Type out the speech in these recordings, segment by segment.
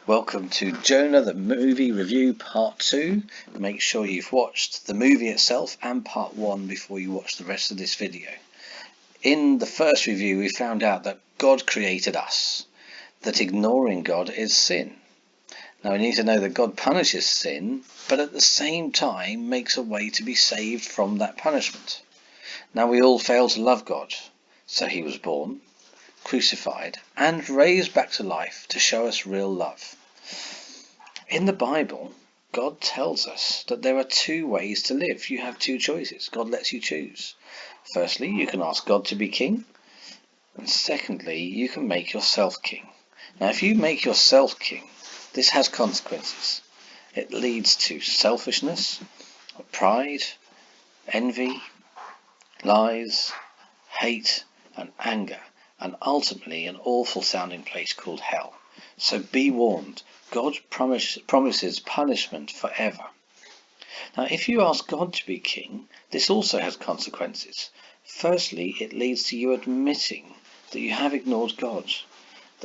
Welcome to Jonah the Movie Review Part 2. Make sure you've watched the movie itself and Part 1 before you watch the rest of this video. In the first review we found out that God created us, that ignoring God is sin. Now we need to know that God punishes sin, but at the same time makes a way to be saved from that punishment. Now we all fail to love God, so he was born, crucified and raised back to life to show us real love. In the Bible, God tells us that there are two ways to live. You have two choices. God lets you choose. Firstly, you can ask God to be king, and secondly, you can make yourself king. Now if you make yourself king, this has consequences. It leads to selfishness, pride, envy, lies, hate and anger, and ultimately an awful sounding place called hell. So be warned, God promises punishment forever. Now if you ask God to be king, this also has consequences. Firstly, it leads to you admitting that you have ignored God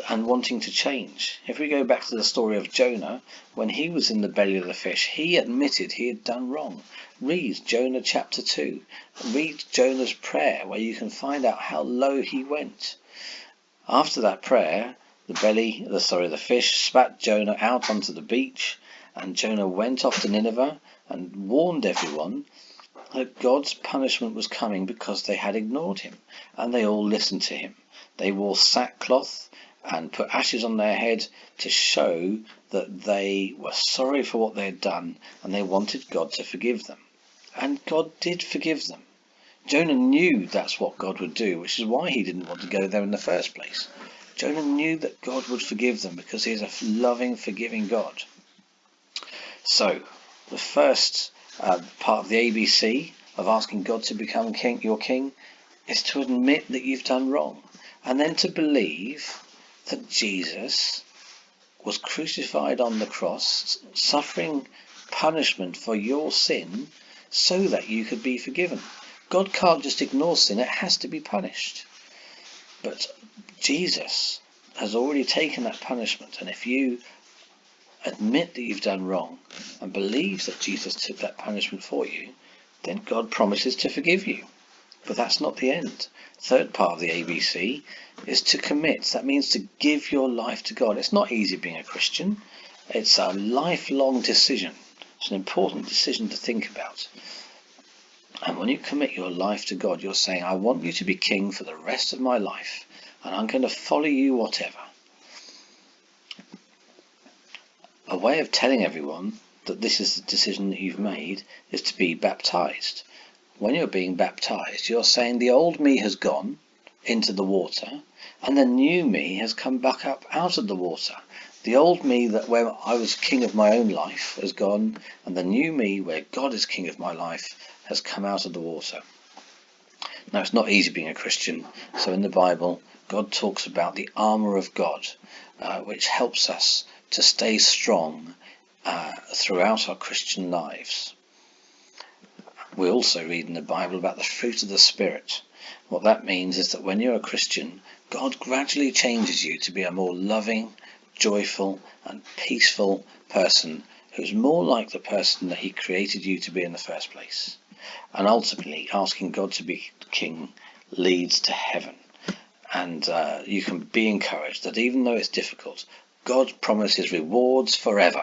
and wanting to change. If we go back to the story of Jonah, when he was in the belly of the fish, he admitted he had done wrong. Read Jonah chapter 2. Read Jonah's prayer, where you can find out how low he went. After that prayer, the fish spat Jonah out onto the beach, and Jonah went off to Nineveh and warned everyone that God's punishment was coming because they had ignored him, and they all listened to him. They wore sackcloth and put ashes on their head to show that they were sorry for what they had done and they wanted God to forgive them. And God did forgive them. Jonah knew that's what God would do, which is why he didn't want to go there in the first place. Jonah knew that God would forgive them because he is a loving, forgiving God. So, the first part of the ABC of asking God to become your king is to admit that you've done wrong, and then to believe that Jesus was crucified on the cross, suffering punishment for your sin so that you could be forgiven. God can't just ignore sin, it has to be punished. But Jesus has already taken that punishment, and if you admit that you've done wrong and believe that Jesus took that punishment for you, then God promises to forgive you. But that's not the end. Third part of the ABC is to commit. That means to give your life to God. It's not easy being a Christian. It's a lifelong decision. It's an important decision to think about. And when you commit your life to God, you're saying, I want you to be king for the rest of my life, and I'm going to follow you whatever. A way of telling everyone that this is the decision that you've made is to be baptized. When you're being baptized, you're saying the old me has gone into the water and the new me has come back up out of the water. The old me where I was king of my own life has gone, and the new me where God is king of my life has come out of the water. Now it's not easy being a Christian, so in the Bible God talks about the armour of God, which helps us to stay strong throughout our Christian lives. We also read in the Bible about the fruit of the Spirit. What that means is that when you're a Christian, God gradually changes you to be a more loving, joyful and peaceful person who's more like the person that he created you to be in the first place. And ultimately, asking God to be king leads to heaven. And you can be encouraged that even though it's difficult, God promises rewards forever.